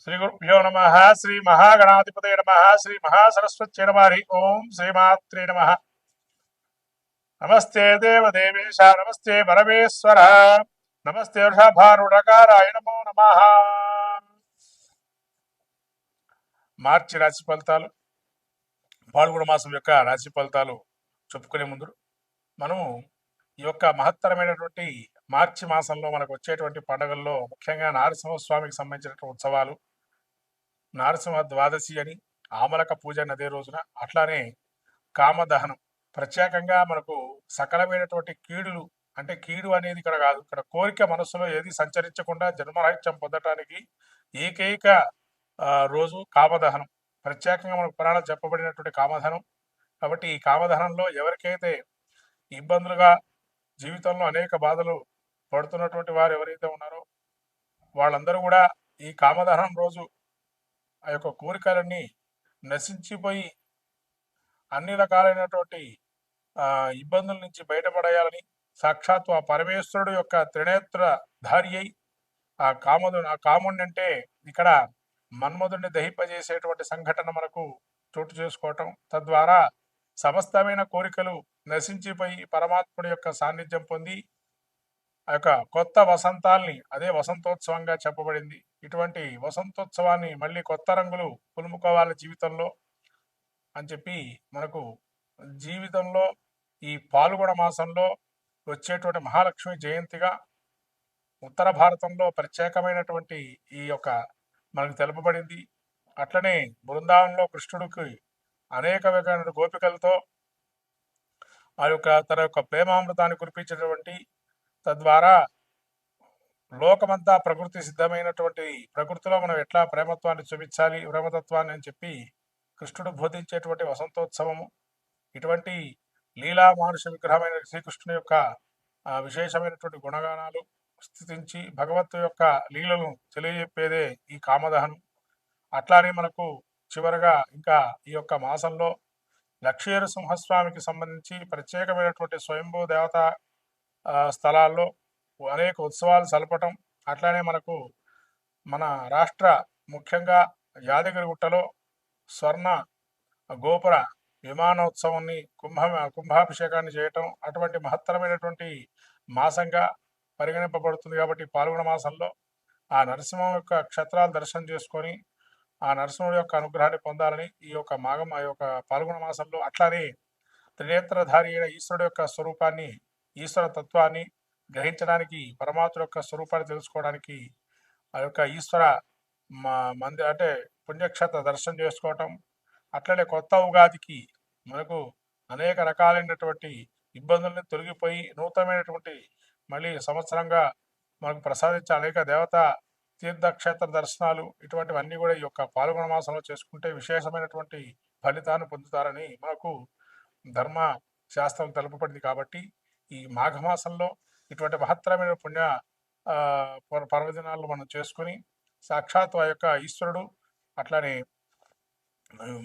శ్రీ గురుభ్యో నమ. శ్రీ మహాగణాధిపతే నమ. శ్రీ మహాసరస్వత్యై నమ. హరి ఓం శ్రీమాత్రే నమ. నమస్తే దేవదేవేశ, నమస్తే పరమేశ్వర, నమస్తే వృషభారుడకారాయ నమో నమ. మార్చి రాశి ఫలితాలు, పాల్గొన మాసం యొక్క రాశి ఫలితాలు చెప్పుకునే ముందు మనము ఈ యొక్క మహత్తరమైనటువంటి మార్చి మాసంలో మనకు వచ్చేటువంటి పండుగల్లో ముఖ్యంగా నరసింహస్వామికి సంబంధించినటువంటి ఉత్సవాలు, నరసింహ ద్వాదశి అని, ఆమలక పూజ అని అదే రోజున, అట్లానే కామదహనం. ప్రత్యేకంగా మనకు సకలమైనటువంటి కీడులు, అంటే కీడు అనేది ఇక్కడ కాదు, ఇక్కడ కోరిక మనస్సులో ఏది సంచరించకుండా జన్మరాహిత్యం పొందటానికి ఏకైక రోజు కామదహనం. ప్రత్యేకంగా మనకు పురాణం చెప్పబడినటువంటి కామదహనం. కాబట్టి ఈ కామదహనంలో ఎవరికైతే ఇబ్బందులుగా జీవితంలో అనేక బాధలు పడుతున్నటువంటి వారు ఎవరైతే ఉన్నారో వాళ్ళందరూ కూడా ఈ కామదహనం రోజు ఆ యొక్క కోరికలన్నీ నశించిపోయి అన్ని రకాలైనటువంటి ఇబ్బందుల నుంచి బయటపడేయాలని సాక్షాత్తు ఆ పరమేశ్వరుడు యొక్క త్రినేత్ర ధారి అయి ఆ కాముడిని అంటే ఇక్కడ మన్మధుడిని దహింపజేసేటువంటి సంఘటన మనకు చోటు చేసుకోవటం, తద్వారా సమస్తమైన కోరికలు నశించిపోయి పరమాత్ముడి యొక్క సాన్నిధ్యం పొంది ఆ యొక్క కొత్త వసంతాల్ని, అదే వసంతోత్సవంగా చెప్పబడింది. ఇటువంటి వసంతోత్సవాన్ని మళ్ళీ కొత్త రంగులు పులుముకోవాలి జీవితంలో అని చెప్పి మనకు జీవితంలో ఈ పాల్గొన మాసంలో వచ్చేటువంటి మహాలక్ష్మి జయంతిగా ఉత్తర భారతంలో ప్రత్యేకమైనటువంటి ఈ యొక్క మనకు తెలుపబడింది. అట్లనే బృందావనంలో కృష్ణుడికి అనేక రకమైన గోపికలతో ఆ యొక్క తన యొక్క ప్రేమామృతాన్ని కురిపించినటువంటి, తద్వారా లోకమంతా ప్రకృతి సిద్ధమైనటువంటి ప్రకృతిలో మనం ఎట్లా ప్రేమత్వాన్ని చూపించాలి, ప్రేమతత్వాన్ని అని చెప్పి కృష్ణుడు బోధించేటువంటి వసంతోత్సవము. ఇటువంటి లీలా మానుష విగ్రహమైన శ్రీకృష్ణుని యొక్క విశేషమైనటువంటి గుణగానాలు స్థితించి భగవత్తు యొక్క లీలను తెలియజెప్పేదే ఈ కామదహనం. అట్లానే మనకు చివరగా ఇంకా ఈ యొక్క మాసంలో లక్ష్మీ సింహస్వామికి సంబంధించి ప్రత్యేకమైనటువంటి స్వయంభూ దేవత స్థలాల్లో అనేక ఉత్సవాలు జరపటం. అట్లానే మనకు మన రాష్ట్ర ముఖ్యంగా యాదగిరిగుట్టలో స్వర్ణ గోపుర విమానోత్సవాన్ని కుంభాభిషేకాన్ని చేయటం అటువంటి మహత్తరమైనటువంటి మాసంగా పరిగణింపబడుతుంది. కాబట్టి పాల్గొన మాసంలో ఆ నరసింహం యొక్క క్షేత్రాలు దర్శనం చేసుకొని ఆ నరసింహుడి యొక్క అనుగ్రహాన్ని పొందాలని ఈ యొక్క ఆ యొక్క పాల్గొన మాసంలో, అట్లానే త్రినేత్రధారి అయిన ఈశ్వరుడు యొక్క స్వరూపాన్ని, ఈశ్వర తత్వాన్ని గ్రహించడానికి, పరమాత్మ యొక్క స్వరూపాన్ని తెలుసుకోవడానికి ఆ యొక్క ఈశ్వర అంటే పుణ్యక్షేత్ర దర్శనం చేసుకోవటం. అట్లనే కొత్త ఉగాదికి మనకు అనేక రకాలైనటువంటి ఇబ్బందుల్ని తొలగిపోయి నూతనమైనటువంటి మళ్ళీ సంవత్సరంగా మనకు ప్రసాదించే అనేక దేవతా తీర్థక్షేత్ర దర్శనాలు, ఇటువంటివన్నీ కూడా ఈ యొక్క పాల్గొన మాసంలో చేసుకుంటే విశేషమైనటువంటి ఫలితాన్ని పొందుతారని మనకు ధర్మ శాస్త్రం తెలుపబడింది. కాబట్టి ఈ మాఘమాసంలో ఇటువంటి మహత్తరమైన పుణ్య పర్వదినాలు మనం చేసుకుని సాక్షాత్ ఆ యొక్క ఈశ్వరుడు అట్లానే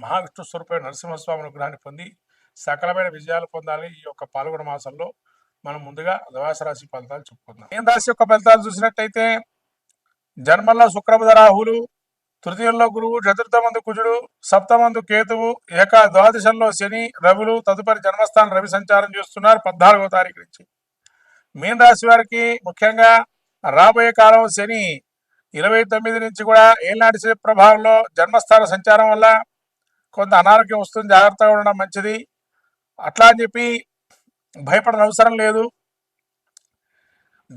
మహావిష్ణు స్వరూపమైన నరసింహస్వామి అనుగ్రహాన్ని పొంది సకలమైన విజయాలు పొందాలని ఈ యొక్క పాల్గొన మాసంలో మనం ముందుగా ద్వాదశ రాశి ఫలితాలు చెప్పుకుందాం. మీన రాశి యొక్క ఫలితాలు చూసినట్టయితే జన్మల్లో శుక్రబుధ రాహులు, తృతీయంలో గురువు, చతుర్థమందు కుజుడు, సప్తమందు కేతువు, ద్వాదశంలో శని, రవులు తదుపరి జన్మస్థానం రవి సంచారం చేస్తున్నారు 14వ తారీఖు నుంచి. మీన రాశి వారికి ముఖ్యంగా రాబోయే కాలం శని 29 నుంచి కూడా ఏళ్ళనాటి శని ప్రభావంలో జన్మస్థాన సంచారం వల్ల కొంత అనారోగ్యం వస్తుంది, జాగ్రత్తగా ఉండడం మంచిది. అట్లా అని చెప్పి భయపడని అవసరం లేదు.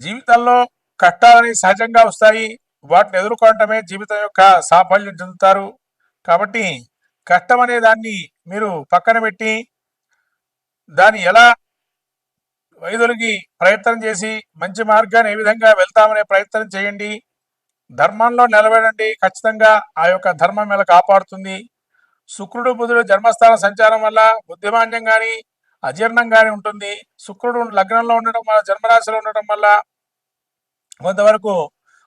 జీవితంలో కష్టాలని సహజంగా వస్తాయి, వాటిని ఎదుర్కోవటమే జీవితం యొక్క సాఫల్యం చెందుతారు. కాబట్టి కష్టం అనే దాన్ని మీరు పక్కన పెట్టి దాన్ని ఎలా వైదొలిగి ప్రయత్నం చేసి మంచి మార్గాన్ని ఏ విధంగా వెళ్తామనే ప్రయత్నం చేయండి. ధర్మంలో నిలబడండి, ఖచ్చితంగా ఆ యొక్క ధర్మం ఎలా కాపాడుతుంది. శుక్రుడు బుధుడు జన్మస్థాన సంచారం వల్ల బుద్ధిమాన్యం కానీ అజీర్ణం కానీ ఉంటుంది. శుక్రుడు లగ్నంలో ఉండటం వల్ల, జన్మరాశిలో ఉండటం వల్ల కొంతవరకు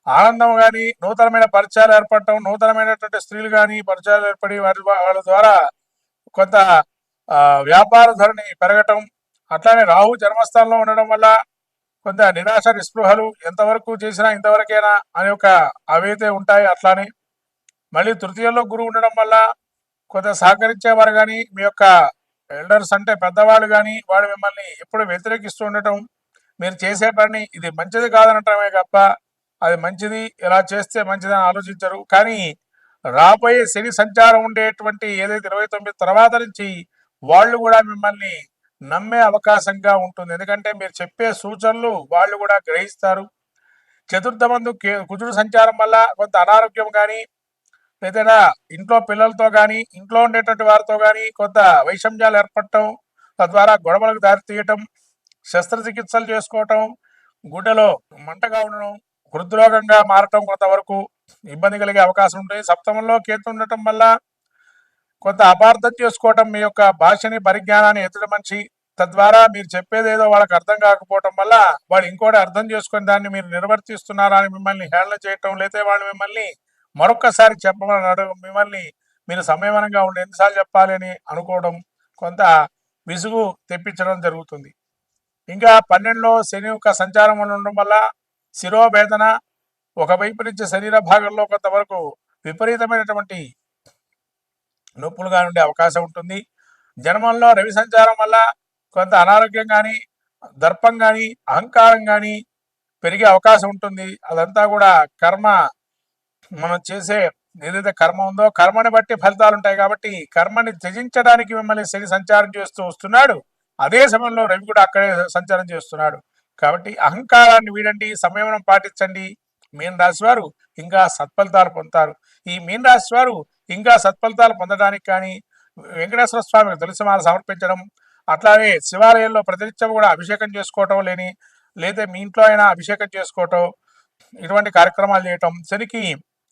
ఆనందం కానీ, నూతనమైన పరిచయాలు ఏర్పడటం, నూతనమైనటువంటి స్త్రీలు కానీ పరిచయాలు ఏర్పడి వాళ్ళ ద్వారా కొంత వ్యాపార ధోరణి పెరగటం. అట్లానే రాహు జన్మస్థానంలో ఉండడం వల్ల కొంత నిరాశ నిస్పృహలు, ఎంతవరకు చేసినా ఇంతవరకేనా అనే ఒక అవైతే ఉంటాయి. అట్లానే మళ్ళీ తృతీయంలో గురువు ఉండడం వల్ల కొంత సహకరించేవారు కానీ, మీ యొక్క ఎల్డర్స్ అంటే పెద్దవాళ్ళు కానీ, వాడు మిమ్మల్ని ఎప్పుడు వ్యతిరేకిస్తూ ఉండటం, మీరు చేసే పని ఇది మంచిది కాదనటమే తప్ప అది మంచిది, ఇలా చేస్తే మంచిదని ఆలోచించరు. కానీ రాబోయే శని సంచారం ఉండేటువంటి ఏదైతే 29 తర్వాత నుంచి వాళ్ళు కూడా మిమ్మల్ని నమ్మే అవకాశంగా ఉంటుంది. ఎందుకంటే మీరు చెప్పే సూచనలు వాళ్ళు కూడా గ్రహిస్తారు. చతుర్థ మందు కుజుడు సంచారం వల్ల కొంత అనారోగ్యం కానీ, ఏదైనా ఇంట్లో పిల్లలతో కానీ, ఇంట్లో ఉండేటువంటి వారితో కానీ కొంత వైషమ్యాలు ఏర్పడటం, తద్వారా గొడవలకు దారితీయటం, శస్త్రచికిత్సలు చేసుకోవటం, గుడ్డలో మంటగా ఉండడం, హృద్రోగంగా మారటం, కొంతవరకు ఇబ్బంది కలిగే అవకాశం ఉంటుంది. సప్తమంలో కేతు ఉండటం వల్ల కొంత అపార్థం చేసుకోవటం, మీ యొక్క భాషని పరిజ్ఞానాన్ని ఎదుటి మనిషి, తద్వారా మీరు చెప్పేది ఏదో వాళ్ళకి అర్థం కాకపోవటం వల్ల వాళ్ళు ఇంకోటి అర్థం చేసుకుని దాన్ని మీరు నిర్వర్తిస్తున్నారా అని మిమ్మల్ని హేళన చేయటం, లేకపోతే వాళ్ళు మిమ్మల్ని మరొక్కసారి చెప్పమని అడగ మిమ్మల్ని మీరు సంయమనంగా ఉండి ఎన్నిసార్లు చెప్పాలి అని అనుకోవడం, కొంత విసుగు తెప్పించడం జరుగుతుంది. ఇంకా 12లో శని యొక్క సంచారం ఉండడం వల్ల శిరోవేదన, ఒకవైపు నుంచి శరీర భాగంలో కొంతవరకు విపరీతమైనటువంటి నొప్పులుగా ఉండే అవకాశం ఉంటుంది. జన్మంలో రవి సంచారం వల్ల కొంత అనారోగ్యం కానీ, దర్పం కానీ, అహంకారం కానీ పెరిగే అవకాశం ఉంటుంది. అదంతా కూడా కర్మ, మనం చేసే ఏదైతే కర్మ ఉందో కర్మని బట్టి ఫలితాలు ఉంటాయి. కాబట్టి కర్మని త్యజించడానికి మిమ్మల్ని శని సంచారం చేస్తూ వస్తున్నాడు. అదే సమయంలో రవి కూడా అక్కడే సంచారం చేస్తున్నాడు. కాబట్టి అహంకారాన్ని వీడండి, సంయమనం పాటించండి. మీన రాశి వారు ఇంకా సత్ఫలితాలు పొందుతారు. ఈ మీన రాశి వారు ఇంకా సత్ఫలితాలు పొందడానికి కానీ వెంకటేశ్వర స్వామికి తులసిమాల సమర్పించడం, అట్లాగే శివాలయంలో ప్రతినిత్యం కూడా అభిషేకం చేసుకోవటం లేదా మీ ఇంట్లో అయినా అభిషేకం చేసుకోవటం, ఇటువంటి కార్యక్రమాలు చేయటం, శనికి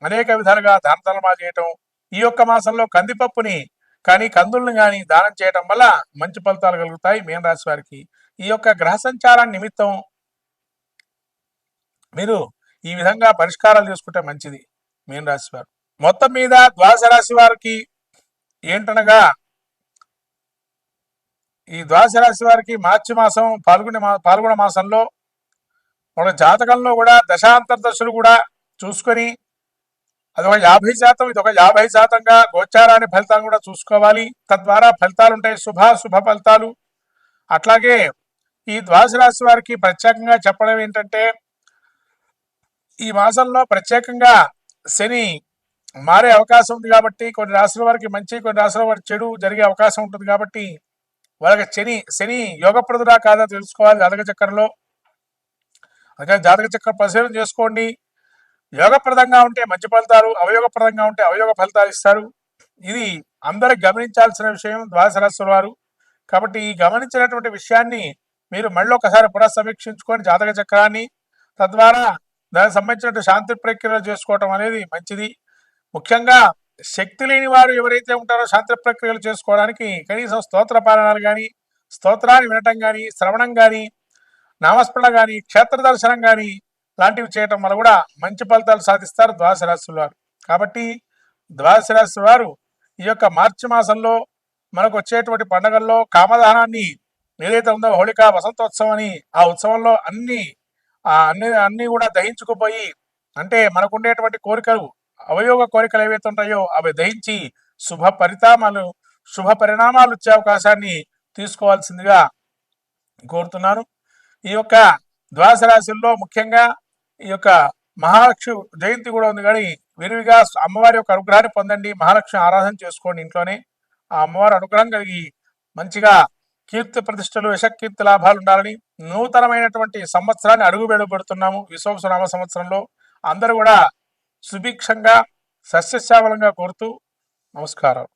అనేక విధాలుగా దాన ధర్మాలు చేయటం, ఈ యొక్క మాసంలో కందిపప్పుని కానీ కందుల్ని కానీ దానం చేయటం వల్ల మంచి ఫలితాలు కలుగుతాయి మీన రాశి వారికి. ఈ యొక్క గ్రహ సంచారాన్ని నిమిత్తం మీరు ఈ విధంగా పరిష్కారాలు చేసుకుంటే మంచిది మీన రాశి వారు. మొత్తం మీద ద్వాదశ రాశి వారికి ఏంటనగా, ఈ ద్వాదశ రాశి వారికి మార్చి మాసం పాల్గొన మాసంలో మన జాతకంలో కూడా దశాంతర దశలు కూడా చూసుకొని అదొక 50%, ఇదొక 50%గా గోచారాన్ని ఫలితాలు కూడా చూసుకోవాలి. తద్వారా ఫలితాలు ఉంటాయి, శుభ ఫలితాలు. అట్లాగే ఈ ద్వాదశ రాశి వారికి ప్రత్యేకంగా చెప్పడం ఏంటంటే, ఈ మాసంలో ప్రత్యేకంగా శని మారే అవకాశం ఉంది. కాబట్టి కొన్ని రాశుల వారికి మంచి, కొన్ని రాశుల వారికి చెడు జరిగే అవకాశం ఉంటుంది. కాబట్టి వాళ్ళకి శని యోగప్రదుడా కాదా తెలుసుకోవాలి జాతక చక్రంలో. అందుకని జాతక చక్రం పరిశీలన చేసుకోండి. యోగప్రదంగా ఉంటే మంచి ఫలితాలు, అవయోగప్రదంగా ఉంటే అవయోగ ఫలితాలు ఇస్తారు. ఇది అందరూ గమనించాల్సిన విషయం ద్వాదశ రాశుల వారు. కాబట్టి ఈ గమనించినటువంటి విషయాన్ని మీరు మళ్ళీ ఒకసారి పునఃసమీక్షించుకొని జాతక చక్రాన్ని, తద్వారా దానికి సంబంధించిన శాంతి ప్రక్రియలు చేసుకోవటం అనేది మంచిది. ముఖ్యంగా శక్తి లేని వారు ఎవరైతే ఉంటారో శాంతి ప్రక్రియలు చేసుకోవడానికి కనీసం స్తోత్ర పారాయణాలు కానీ, స్తోత్రాన్ని వినటం కానీ, శ్రవణం కానీ, నామస్మరణ కానీ, క్షేత్ర దర్శనం కానీ లాంటివి చేయటం వల్ల కూడా మంచి ఫలితాలు సాధిస్తారు ద్వాదశ రాశుల వారు. కాబట్టి ద్వాదశ రాశి వారు ఈ యొక్క మార్చి మాసంలో మనకు వచ్చేటువంటి పండుగల్లో కామదానాన్ని ఏదైతే ఉందో హోళికా వసంతోత్సవం అని, ఆ ఉత్సవంలో అన్ని కూడా దహించుకుపోయి, అంటే మనకు ఉండేటువంటి కోరికలు, అవయోగ కోరికలు ఏవైతే ఉంటాయో అవి దహించి శుభ పరిణామాలు వచ్చే అవకాశాన్ని తీసుకోవాల్సిందిగా కోరుతున్నాను. ఈ యొక్క ద్వాదశ రాశుల్లో ముఖ్యంగా ఈ యొక్క మహాలక్ష్మి జయంతి కూడా ఉంది. కానీ విరివిగా అమ్మవారి యొక్క అనుగ్రహాన్ని పొందండి, మహాలక్ష్మి ఆరాధన చేసుకోండి ఇంట్లోనే. ఆ అమ్మవారి అనుగ్రహం కలిగి మంచిగా కీర్తి ప్రతిష్టలు, యశకీర్తి లాభాలు ఉండాలని నూతనమైనటువంటి సంవత్సరాన్ని అడుగుపెడుతున్నాము. విశ్వావసునామ సంవత్సరంలో అందరూ కూడా సుభిక్షంగా సస్యశ్యామలంగా కోరుతూ నమస్కారం.